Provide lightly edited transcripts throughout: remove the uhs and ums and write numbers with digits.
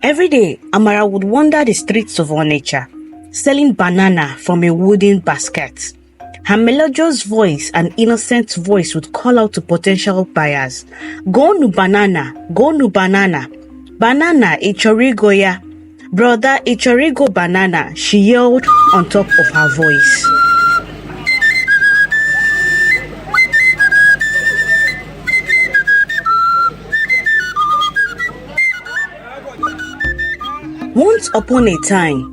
Every day, Amara would wander the streets of Onitsha, selling banana from a wooden basket. Her melodious voice and innocent voice would call out to potential buyers, "Goonu Banana, Goonu Banana, Banana ichoro ya, brother ichoro banana," she yelled on top of her voice. Once upon a time,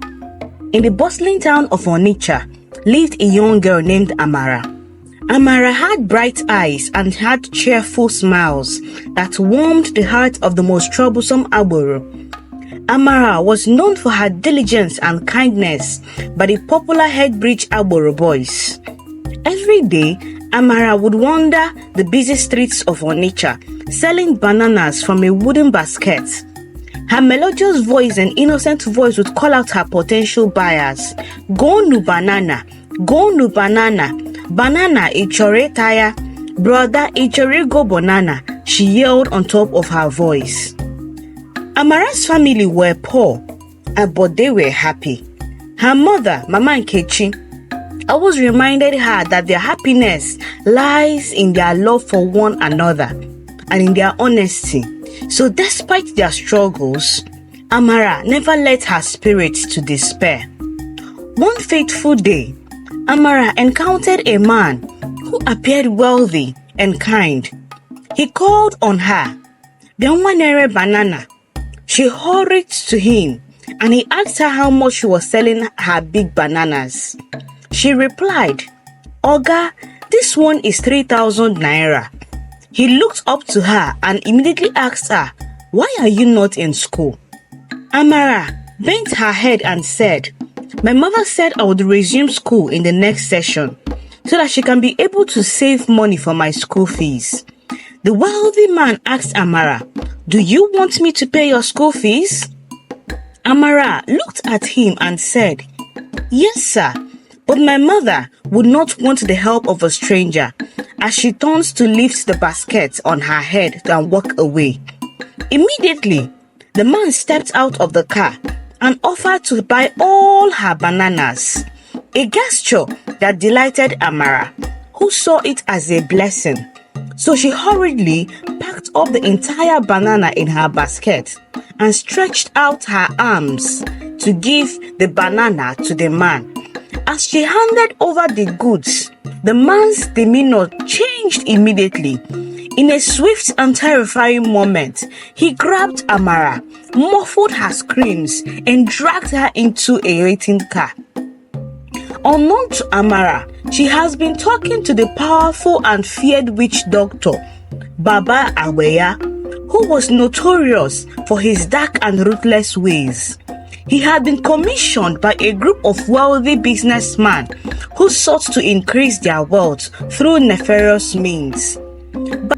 in the bustling town of Onitsha, lived a young girl named Amara. Amara had bright eyes and had cheerful smiles that warmed the heart of the most troublesome agbero. Amara was known for her diligence and kindness by the popular Headbridge agbero boys. Every day, Amara would wander the busy streets of Onitsha, selling bananas from a wooden basket. Her melodious voice and innocent voice would call out her potential buyers, "Goonu Banana, Goonu Banana, Banana ichoro ya, brother ichoro banana," she yelled on top of her voice. Amara's family were poor, but they were happy. Her mother, Mama Nkechi, always reminded her that their happiness lies in their love for one another and in their honesty. So despite their struggles, Amara never let her spirit to despair. One fateful day, Amara encountered a man who appeared wealthy and kind. He called on her, "Bianwanere banana." She hurried to him and he asked her how much she was selling her big bananas. She replied, "Oga, this one is 3,000 naira. He looked up to her and immediately asked her, "Why are you not in school?" Amara bent her head and said, "My mother said I would resume school in the next session so that she can be able to save money for my school fees." The wealthy man asked Amara, "Do you want me to pay your school fees?" Amara looked at him and said, "Yes, sir, but my mother would not want the help of a stranger," as she turns to lift the basket on her head and walk away. Immediately, the man stepped out of the car and offered to buy all her bananas, a gesture that delighted Amara, who saw it as a blessing. So she hurriedly packed up the entire banana in her basket and stretched out her arms to give the banana to the man. As she handed over the goods, the man's demeanor changed immediately. In a swift and terrifying moment, he grabbed Amara, muffled her screams, and dragged her into a waiting car. Unknown to Amara, she has been talking to the powerful and feared witch doctor, Baba Agbero, who was notorious for his dark and ruthless ways. He had been commissioned by a group of wealthy businessmen who sought to increase their wealth through nefarious means.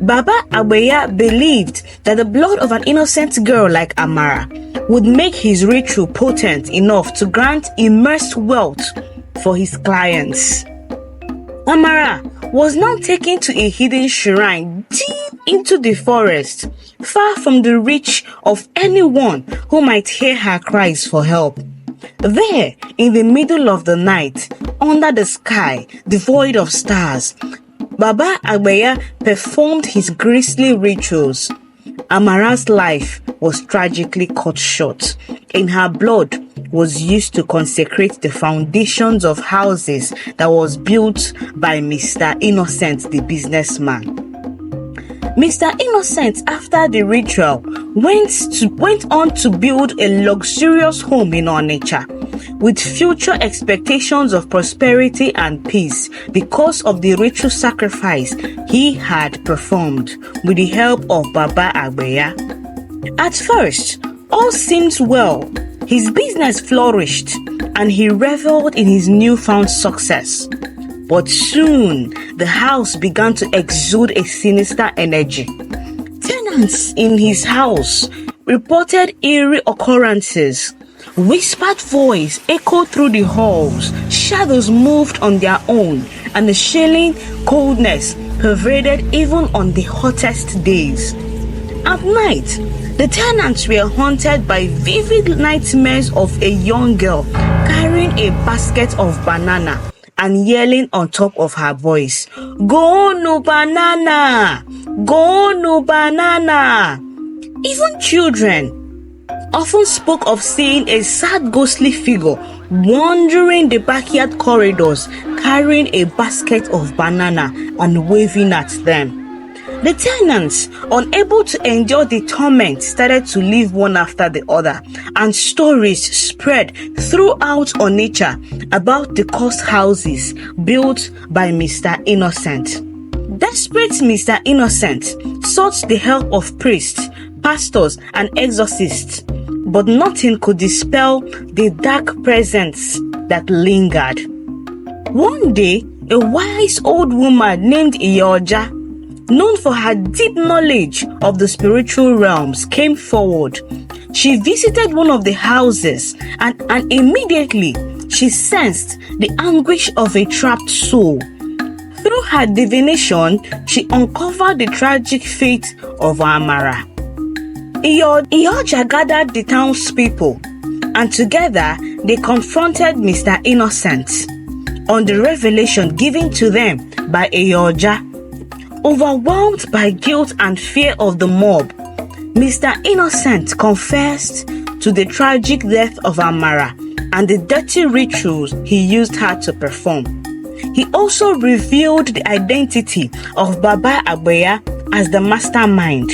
Baba Agbero believed that the blood of an innocent girl like Amara would make his ritual potent enough to grant immense wealth for his clients. Amara was now taken to a hidden shrine deep into the forest, far from the reach of anyone who might hear her cries for help. There, in the middle of the night, under the sky devoid of stars, Baba Agbero performed his grisly rituals. Amara's life was tragically cut short, and her blood was used to consecrate the foundations of houses that was built by Mr. Innocent, the businessman. Mr. Innocent, after the ritual, went on to build a luxurious home in Onitsha, with future expectations of prosperity and peace because of the ritual sacrifice he had performed with the help of Baba Agbero. At first, all seemed well. His business flourished and he reveled in his newfound success. But soon, the house began to exude a sinister energy. Tenants in his house reported eerie occurrences. Whispered voice echoed through the halls, shadows moved on their own, and the chilling coldness pervaded even on the hottest days. At night, the tenants were haunted by vivid nightmares of a young girl carrying a basket of banana and yelling on top of her voice, "Goonu Banana! Goonu Banana!" Even children often spoke of seeing a sad ghostly figure wandering the backyard corridors carrying a basket of banana and waving at them. The tenants, unable to endure the torment, started to leave one after the other, and stories spread throughout Onitsha about the cursed houses built by Mr. Innocent. Desperate Mr. Innocent sought the help of priests, pastors, and exorcists, but nothing could dispel the dark presence that lingered. One day, a wise old woman named Ichoro, known for her deep knowledge of the spiritual realms, came forward. She visited one of the houses and immediately she sensed the anguish of a trapped soul. Through her divination, she uncovered the tragic fate of Amara. Ichoro gathered the townspeople, and together they confronted Mr. Innocent on the revelation given to them by Ichoro. Overwhelmed by guilt and fear of the mob, Mr. Innocent confessed to the tragic death of Amara and the dirty rituals he used her to perform. He also revealed the identity of Baba Agbero as the mastermind.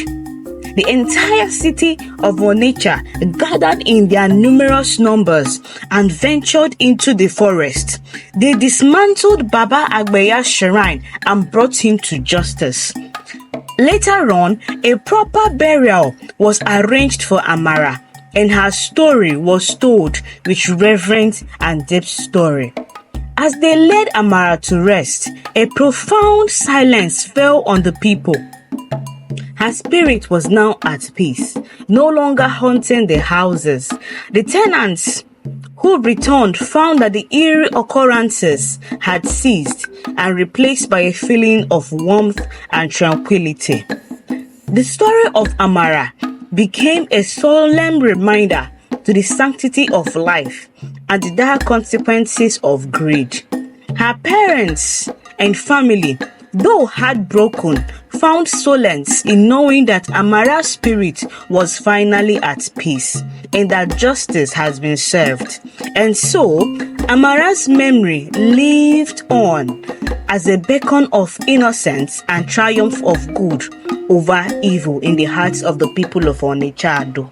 The entire city of Onitsha gathered in their numerous numbers and ventured into the forest. They dismantled Baba Agbero's shrine and brought him to justice. Later on, a proper burial was arranged for Amara, and her story was told with reverence and depth story. As they led Amara to rest, a profound silence fell on the people. Her spirit was now at peace, no longer haunting the houses. The tenants who returned found that the eerie occurrences had ceased and replaced by a feeling of warmth and tranquility. The story of Amara became a solemn reminder to the sanctity of life and the dire consequences of greed. Her parents and family, though heartbroken, found solace in knowing that Amara's spirit was finally at peace and that justice has been served. And so, Amara's memory lived on as a beacon of innocence and triumph of good over evil in the hearts of the people of Onitsha.